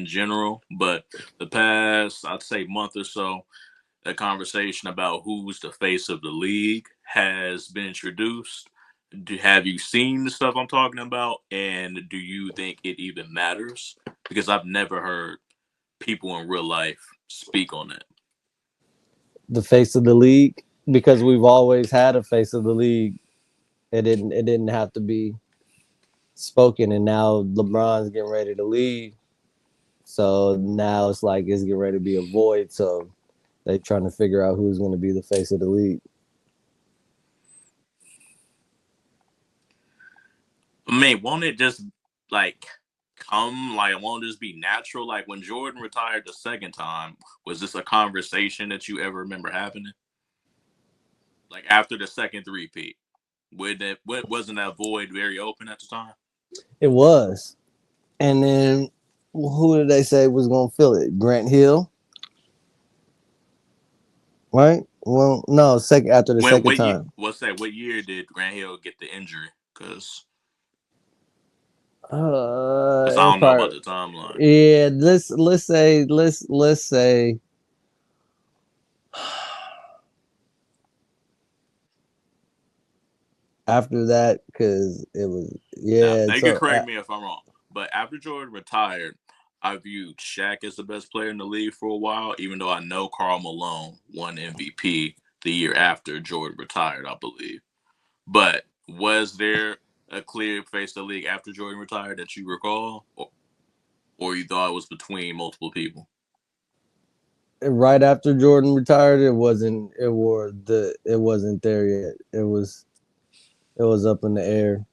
in general, but the past, I'd say, month or so, a conversation about who's the face of the league has been introduced. Have you seen the stuff I'm talking about? And do you think it even matters? Because I've never heard people in real life speak on it. The face of the league, because we've always had a face of the league. It didn't have to be spoken, and now LeBron's getting ready to leave. So now it's like it's getting ready to be a void. So they trying to figure out who's going to be the face of the league. I mean, won't it just like come like won't it just be natural? Like when Jordan retired the second time, was this a conversation that you ever remember happening? Like after the second three-peat? Wasn't that void very open at the time? It was, and then who did they say was going to fill it? Grant Hill, right? Well, no, second after the When second what year time. what's that? What year did Grant Hill get the injury? Because I It's don't know about probably the timeline. yeah. Let's say after that because it was Now, yeah. now you can So correct me if I'm wrong, but after Jordan retired, I viewed Shaq as the best player in the league for a while, even though I know Karl Malone won MVP the year after Jordan retired, I believe. But was there a clear face of the league after Jordan retired that you recall, or you thought it was between multiple people? right after Jordan retired, it wasn't. It wasn't there yet. It was up in the air,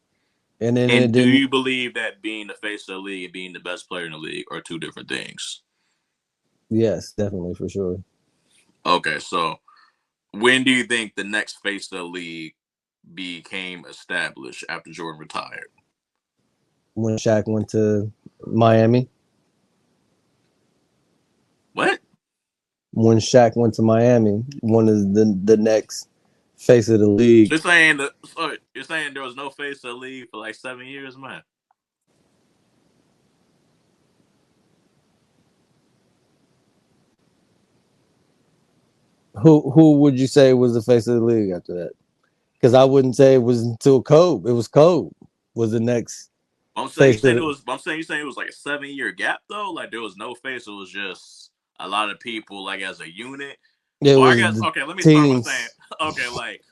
and then it And do didn't. you believe that being the face of the league and being the best player in the league are two different things? Yes, definitely for sure. Okay, so when do you think the next face of the league became established after Jordan retired? When Shaq went to Miami, What? when Shaq went to Miami, one of the next face of the league. You're saying there was no face of the league for like 7 years, man. Who would you say was the face of the league after that? Because I wouldn't say it was until Kobe. It was Kobe was the next face of the. You saying it was like a 7 year gap though. Like there was no face. It was just a lot of people like as a unit. It Well, I was guess the okay. Let me start by saying teams. okay. Like,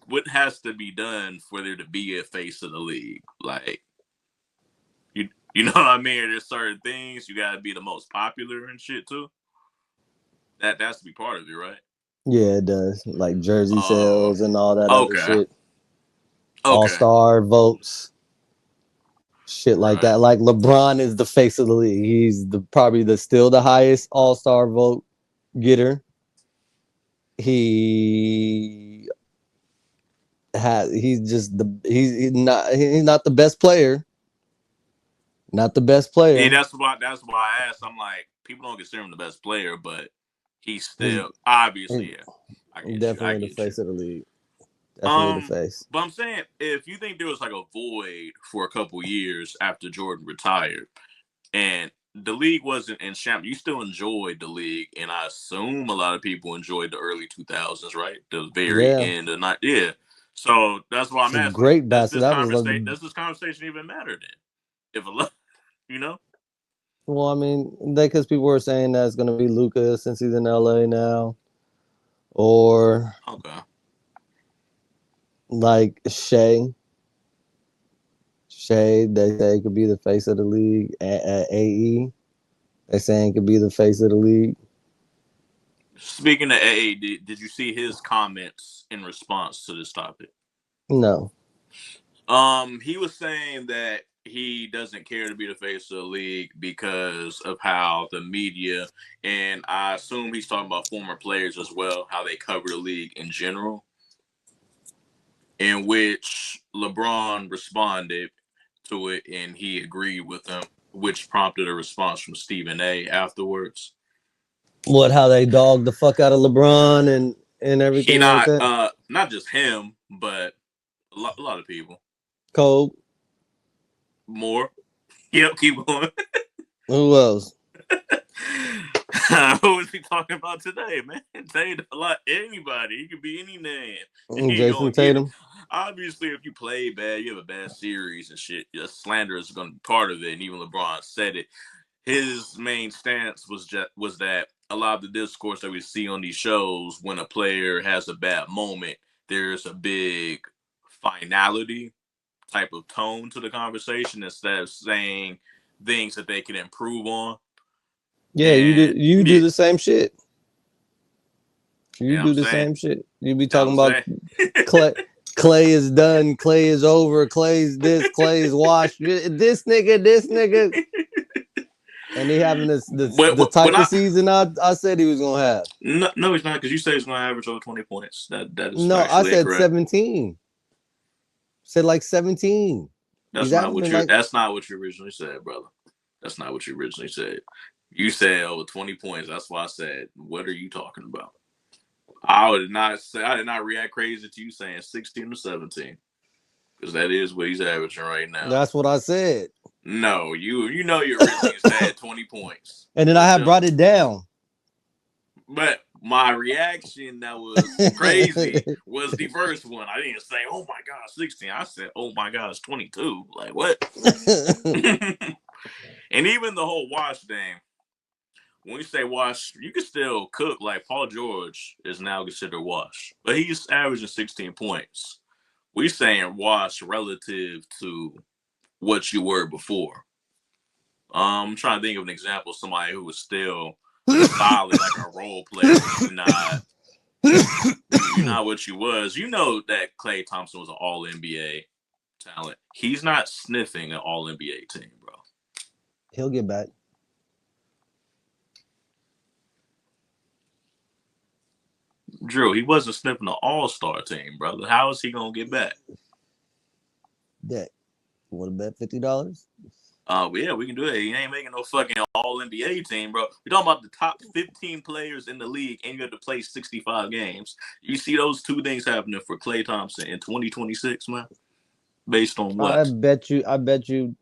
what has to be done for there to be a face of the league? Like you know what I mean? There's certain things you got to be the most popular and shit too. That's to be part of it, right? Yeah, it does. Like jersey Uh, sales and all that other okay, shit. All okay, star votes, shit like right. that. Like LeBron is the face of the league. He's the probably the still the highest all star vote getter. He he's just he's not the best player. Not the best Yeah, player. that's why I asked. I'm like, people don't consider him the best player, but he's He's still obviously. Yeah, I get you. I definitely the get you. face of the league. Definitely the Um, face. but I'm saying if you think there was like a void for a couple years after Jordan retired, and the league wasn't in champ, you still enjoyed the league, and I assume a lot of people enjoyed the early 2000s, right? The very Yeah. end of the night, yeah. So that's why I'm Some asking: great basket. That was like Does this conversation even matter then? If a lot, you know? well, I mean, because people were saying that it's gonna be Luca since he's in LA now, or Okay. like Shea, they say could be the face of the league. At AE, they saying it could be the face of the league. Speaking of AA, did you see his comments in response to this topic? No. He was saying that he doesn't care to be the face of the league because of how the media, and I assume he's talking about former players as well, how they cover the league in general, in which LeBron responded to it and he agreed with him, which prompted a response from Stephen A afterwards. What? How they dog the fuck out of LeBron and He everything like that. not just him, but a lot of people. Kobe. More. Yep, keep going. Who else? Who is he talking about today, man? Say a lot. Anybody. He could be any name. He ain't Jason gonna get it. Tatum. Obviously, if you play bad, you have a bad series and shit. Your slander is gonna be part of it. And even LeBron said it. His main stance was that a lot of the discourse that we see on these shows, when a player has a bad moment, there's a big finality type of tone to the conversation instead of saying things that they can improve on. Yeah, you do. And You do yeah, the same shit. You and I'm do the saying, same shit. You be I'm talking about saying, Clay. Clay is done. Clay is over. Clay's this. Clay's washed. This nigga. This nigga. And he having the but type of season I said he was gonna have. no, he's not, because you say he's going to average over 20 points. That is No, I factually said incorrect. 17. Said like 17. That's He's not what averaging you. like That's not what you originally said, brother. That's not what you originally said. You said over 20 points. That's why I said, what are you talking about? I did not say. I did not react crazy to you saying 16 to 17, because that is what he's averaging right now. that's what I said. No, you know you originally said 20 points. And then I What's had your? brought it down. But my reaction that was crazy was the first one. I didn't say, "Oh my god, 16." I said, "Oh my god, it's 22." Like what? And even the whole wash thing. When you say wash, you can still cook. Like Paul George is now considered wash, but he's averaging 16 points. We saying wash relative to what you were before. I'm trying to think of an example of somebody who was still solid, like a role player, but you're not what you was. You know that Klay Thompson was an All NBA talent. He's not sniffing an All NBA team, bro. He'll get back. Drew, he wasn't sniffing an All Star team, brother. How is he gonna get back? Bet. You want to bet $50? Yeah, we can do it. He ain't making no fucking All NBA team, bro. We're talking about the top 15 players in the league, and you have to play 65 games. You see those two things happening for Klay Thompson in 2026, man? Based on I what? bet you. I bet you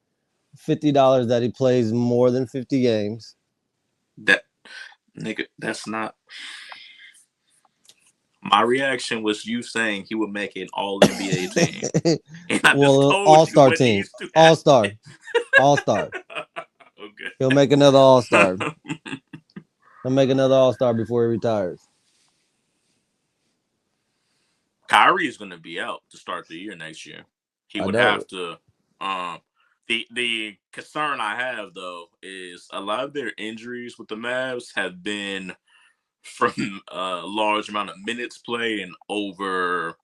$50 that he plays more than 50 games. That nigga, that's not. My reaction was you saying he would make an All NBA team, and I just Well, told All you Star what team, needs to All happen. Star, All Star. He'll Okay. make another All Star. He'll make another All Star before he retires. Kyrie is going to be out to start the year next year. He I would know. have to. Um, the concern I have though is a lot of their injuries with the Mavs have been from a large amount of minutes played and overuse.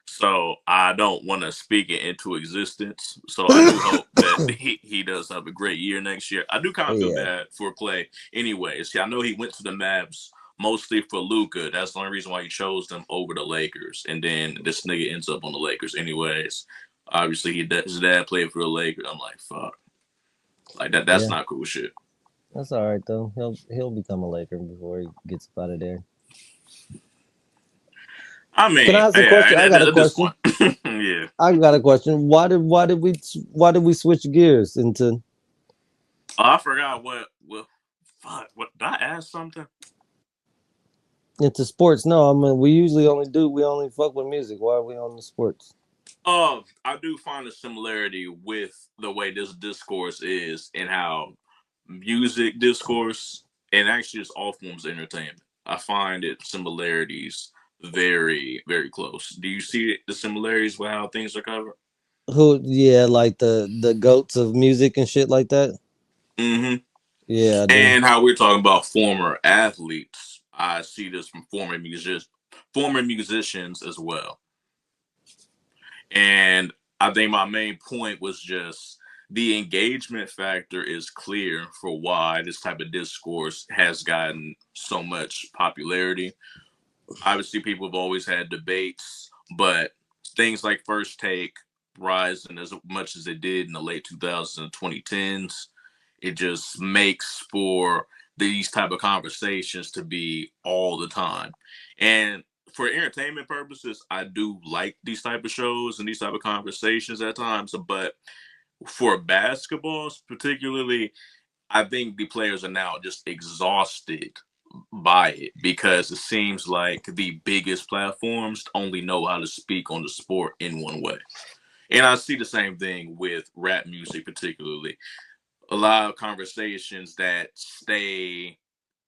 So I don't want to speak it into existence. So I do hope that he does have a great year next year. I do kind of feel Yeah, bad for Klay anyway. See, I know he went to the Mavs mostly for Luka. That's the only reason why he chose them over the Lakers. And then this nigga ends up on the Lakers anyways. Obviously, his dad played for the Lakers. I'm like, fuck. Like that's yeah. not cool shit. That's all right though. He'll become a Laker before he gets up out of there. I Can mean, I ask a yeah, question? I got a at this question. point, yeah. I got a question. Why did we switch gears Oh, I forgot what. Fuck. What did I ask something? into sports? No, I mean we only fuck with music. Why are we on the sports? I do find a similarity with the way this discourse is and how music discourse and actually just all forms of entertainment. I find it similarities very, very close. Do you see the similarities with how things are covered? Who? Yeah, like the goats of music and shit like that. Mm-hmm. Yeah, I do. And how we're talking about former athletes, I see this from former musicians as well. And I think my main point was just the engagement factor is clear for why this type of discourse has gotten so much popularity. Obviously, people have always had debates, but things like First Take rising as much as it did in the late 2000s and 2010s, it just makes for these type of conversations to be all the time. And for entertainment purposes, I do like these type of shows and these type of conversations at times, but For basketballs, particularly, I think the players are now just exhausted by it because it seems like the biggest platforms only know how to speak on the sport in one way. And I see the same thing with rap music, particularly. A lot of conversations that stay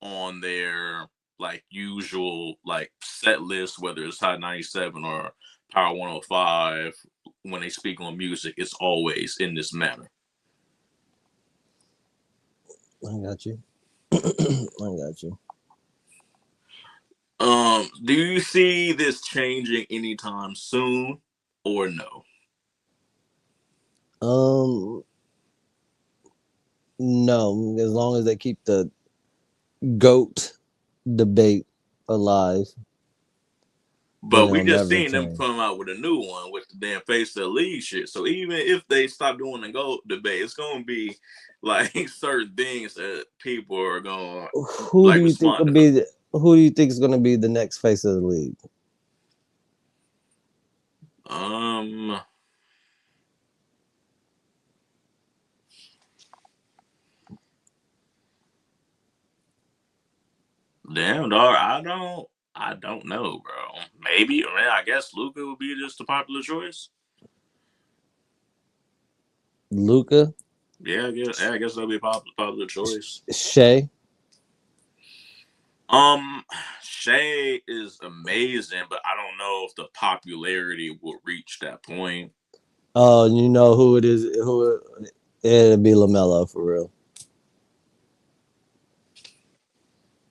on their like usual like set list, whether it's Hot 97 or Power 105, when they speak on music, it's always in this manner. I got you. I got you. Do you see this changing anytime soon or no? Um, no, as long as they keep the GOAT debate alive, then But we it'll just never seen them change. come out with a new one with the damn face of the league shit. So even if they stop doing the GOAT debate, it's gonna be like certain things that people are gonna Who do like you think will respond to. be who do you think is going to be the next face of the league? Um, damn dog, I don't know, bro. Maybe, I mean, I guess Luca would be just a popular choice. Luca, Yeah, I guess that'd be a popular choice. Shea. Um, Shay is amazing, but I don't know if the popularity will reach that point. Oh, you know who it is? It'd be Lamelo for real.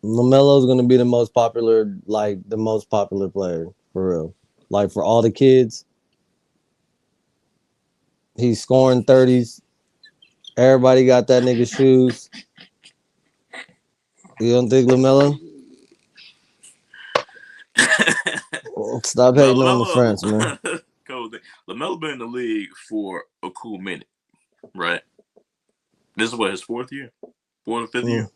Lamelo's gonna be the most popular, like the most popular player for real. Like for all the kids, he's scoring 30s. Everybody got that nigga shoes. You don't think Lamelo? Stop Now hating on the Lamelo, French, man. Lamelo been in the league for a cool minute, right? This is what his fourth year, fourth or fifth Mm. year.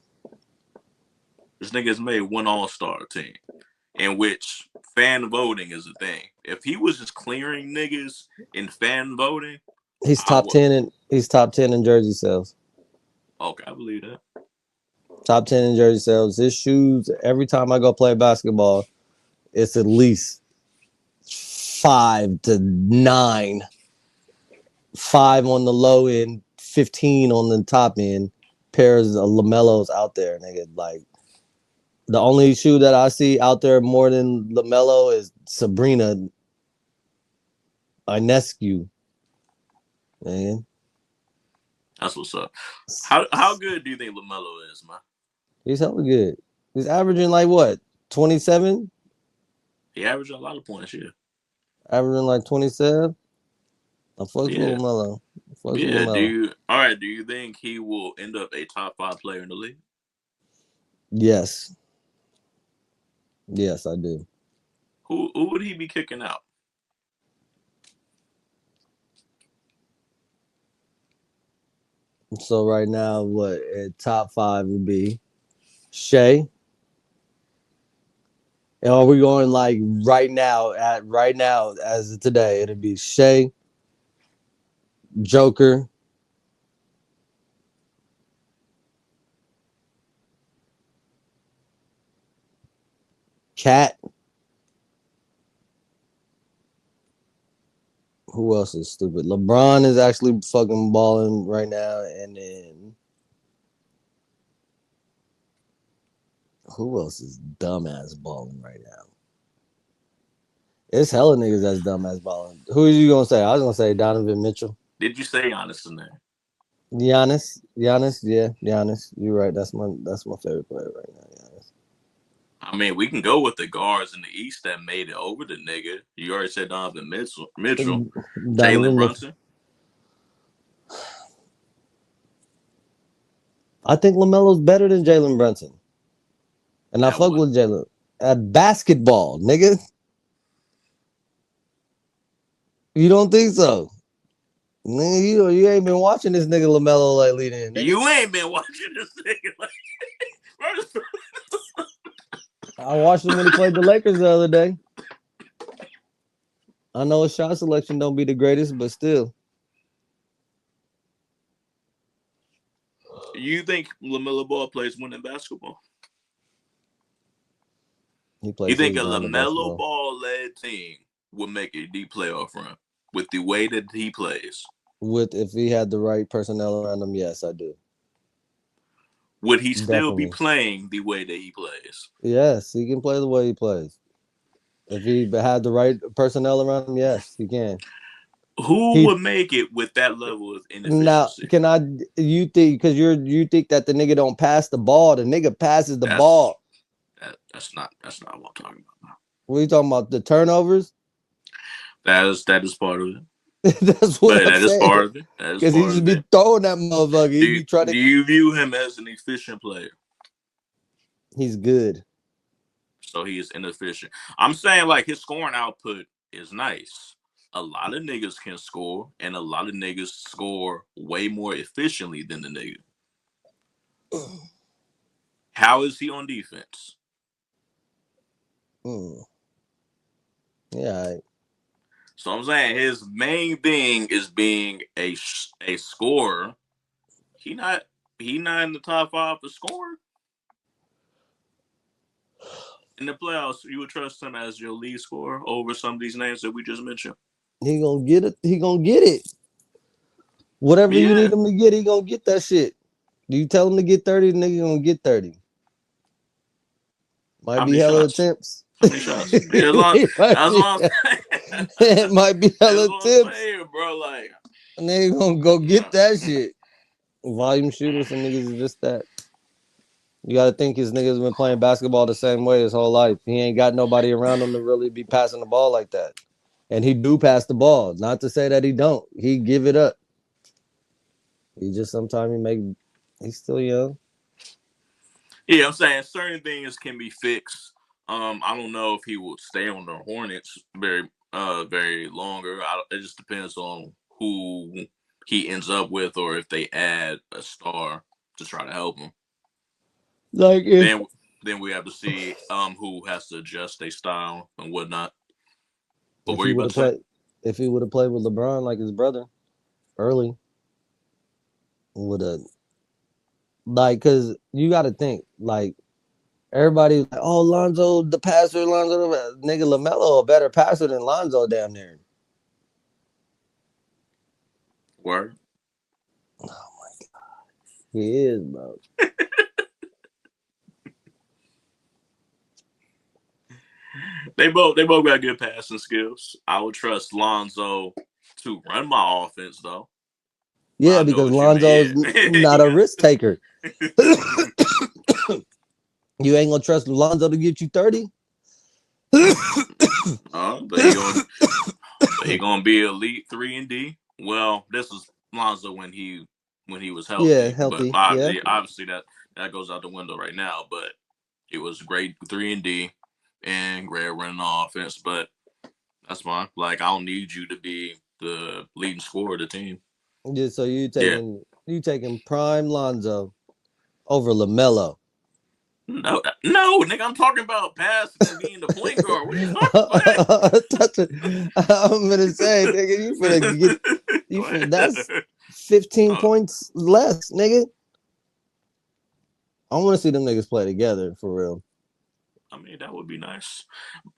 This nigga has made one All Star team, in which fan voting is a thing. If he was just clearing niggas in fan voting, He's I top would. 10 in jersey sales. Okay, I believe that. Top 10 in jersey sales. His shoes. Every time I go play basketball, it's at least 5 to 9. 5 on the low end, 15 on the top end. Pairs of Lamelos out there, nigga. Like the only shoe that I see out there more than Lamelo is Sabrina Ionescu, man. That's what's up. How good do you think Lamelo is, man? He's hella good. He's averaging like what, 27? He averaged a lot of points here. Averaging like 27. I fucks with Yeah, Lamelo. I fucks with yeah. Do Lamelo. you all right? Do you think he will end up a top five player in the league? Yes. Yes, I do. Who would he be kicking out? So right now, what top 5 would be Shea. And are we going like right now as of today? It'd be Shea, Joker, Cat. Who else is stupid? LeBron is actually fucking balling right now, and then who else is dumbass balling right now? It's hella niggas that's dumbass balling. Who are you gonna say? I was gonna say Donovan Mitchell. Did you say Giannis in there? Giannis, yeah, Giannis. You're right. That's my favorite player right now. Giannis. I mean, we can go with the guards in the East that made it over the nigga. You already said Donovan Mitchell, Jalen Donovan Mitchell. Brunson. I think Lamelo's better than Jalen Brunson, and I At fuck what? with Jalen at basketball, nigga. You don't think so? Nigga, you ain't been watching this nigga Lamelo lately, then, nigga. You ain't been watching this nigga. Like, I watched him when he played the Lakers the other day. I know his shot selection don't be the greatest, but still. You think LaMelo Ball plays winning basketball? He You plays think a his brand of LaMelo basketball. Ball led team would make a deep playoff run with the way that he plays? If he had the right personnel around him, yes, I do. Would he still be Definitely. playing the way that he plays? Yes, he can play the way he plays. If he had the right personnel around him, yes, he can. Who He would make it with that level of now inefficiency? can I? You think because you think that the nigga don't pass the ball? The nigga passes the That's ball. that's not what I'm talking about. What are you talking about? The turnovers? That is part of it. That's what But I'm that is saying. part of it. That is Because he part just of be it. throwing that motherfucker. He Do be trying do to. you view him as an efficient player? He's good. So he is inefficient. I'm saying like his scoring output is nice. A lot of niggas can score, and a lot of niggas score way more efficiently than the nigga. How is he on defense? Mm. Yeah, So I'm saying his main thing is being a scorer. He not he not in the top 5 for scoring in the playoffs. You would trust him as your lead scorer over some of these names that we just mentioned. he gonna get it. He gonna get it. Whatever you Yeah, need him to get, he gonna get that shit. Do you tell him to get 30, the nigga gonna get 30. Might how be many hella shots? attempts. How many shots? Yeah, that's what I'm saying. It might be That's hella what I'm attempts. saying, bro. Like, And they gonna go get that shit. Volume shooters, some niggas is just that. You gotta think his niggas been playing basketball the same way his whole life. He ain't got nobody around him to really be passing the ball like that. And he do pass the ball. Not to say that he don't. He give it up. He just sometimes he make he's still young. yeah, I'm saying certain things can be fixed. I don't know if he will stay on the Hornets very longer. It just depends on who he ends up with, or if they add a star to try to help him. Like if Then we have to see who has to adjust their style and whatnot. What if were he you would about have to say? played if he would have played with LeBron like his brother early, would have like because you got to think like everybody like oh Lonzo the passer Lonzo the nigga LaMelo a better passer than Lonzo damn near. Word. He is, bro. They both got good passing skills. I would trust Lonzo to run my offense though. Yeah, I know because what you Lonzo's mean. not a Yeah. risk taker. You ain't gonna trust Lonzo to get you 30? But he gonna be elite 3 and D. Well, this is Lonzo when he was Yeah, healthy, but healthy. Yeah. obviously that goes out the window right now. But it was great 3 and D and great running offense. But that's fine. Like I don't need you to be the leading scorer of the team. Yeah, so Yeah. you taking prime Lonzo over LaMelo. No, no, nigga, I'm talking about passing and being the point guard. What are you talking about? I'm gonna say, nigga, you finna get you finna that's 15 Oh, points less, nigga. I want to see them niggas play together for real. I mean, that would be nice.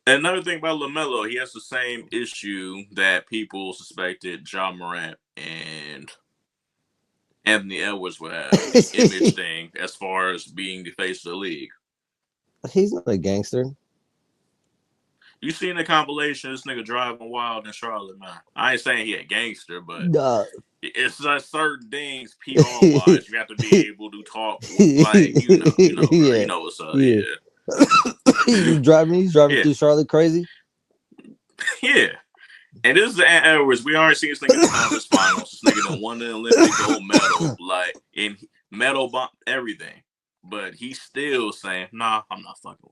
Another thing about LaMelo, he has the same issue that people suspected John Morant and Anthony Edwards would have, the image thing as far as being the face of the league. He's not a gangster. You seen the compilation of this nigga driving wild in Charlotte, man. I ain't saying he a gangster, but Nah. it's just certain things PR wise you have to be able to talk like bro. You Yeah, know what's up, yeah. yeah. He's driving Yeah. through Charlotte crazy. Yeah. And this is Edwards. We already seen this nigga in the conference finals. This nigga done won the Olympic gold medal, like in medal bomb everything. But he's still saying, nah, I'm not fucking with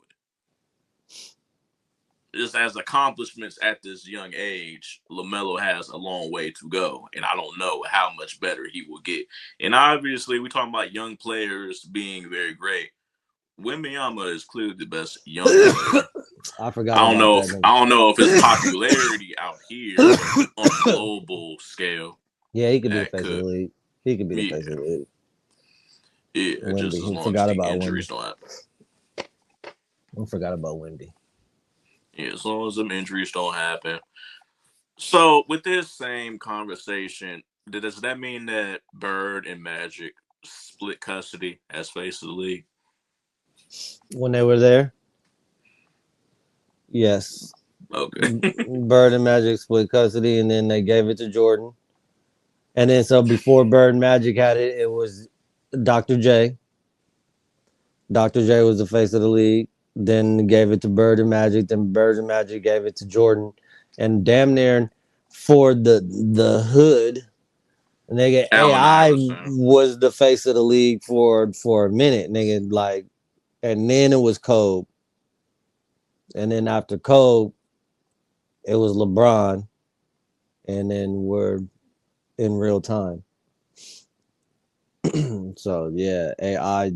it. Just as accomplishments at this young age, LaMelo has a long way to go. And I don't know how much better he will get. And obviously, we talking about young players being very great. Wembanyama is clearly the best young player. I forgot about that nigga. I don't know if his popularity out here, but on a global scale, Yeah, he could be the that face of the could league. He could be the yeah. face of the league. Yeah, just Wendy. as He long as forgot the about Wendy. injuries don't happen. I forgot about Wendy. Yeah, as long as them injuries don't happen. So with this same conversation, does that mean that Bird and Magic split custody as face of the league? When they were there, yes. Okay. Bird and Magic split custody, and then they gave it to Jordan. And then so before Bird and Magic had it, it was Dr. J. Dr. J was the face of the league. Then gave it to Bird and Magic. Then Bird and Magic gave it to Jordan. And damn near for the hood, nigga, Allen AI Iverson. was the face of the league for a minute, nigga. Like, and then it was Kobe. And then after Kobe, it was LeBron. And then we're in real time. So yeah, AI.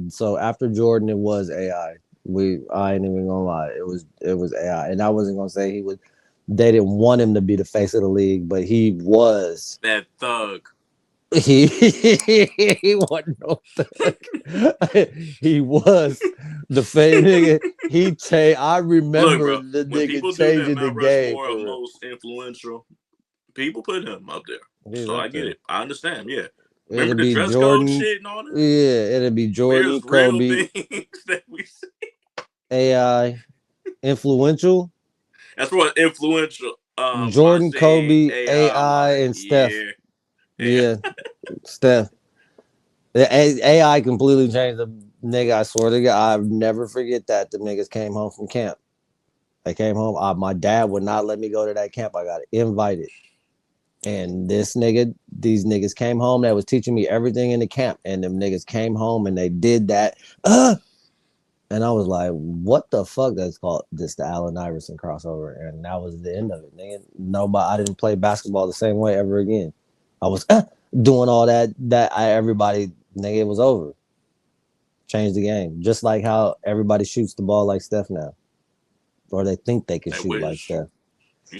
So after Jordan, it was AI. I ain't even gonna lie, it was AI, and I wasn't gonna say he was. They didn't want him to be the face of the league, but he was. That thug. He wasn't no thug. He was the face nigga. He changed. I Look, remember bro, the when nigga people do that changing the Mount game Rushmore of for real. most influential, people put him up there. He's So I up get there. it. I understand. Yeah. Remember It'd the be dress code Jordan. shit and all that? Yeah, it'd be Jordan, There's real Kobe, things that we see. AI, influential. That's what influential. By Jordan, saying Kobe, AI, I'm AI, like, and Steph. yeah, yeah. Yeah, Steph. The AI completely changed the nigga. I swear to God, I'll never forget that. The niggas came home from camp. They came home. My dad would not let me go to that camp. I got invited. And these niggas came home that was teaching me everything in the camp. And them niggas came home and they did that. And I was like, what the fuck? That's called just the Allen Iverson crossover. And that was the end of it. Nigga. Nobody, I didn't play basketball the same way ever again. I was doing all everybody, nigga, it was over. Changed the game. Just like how everybody shoots the ball like Steph now. Or they think they can I shoot like wish Steph. you see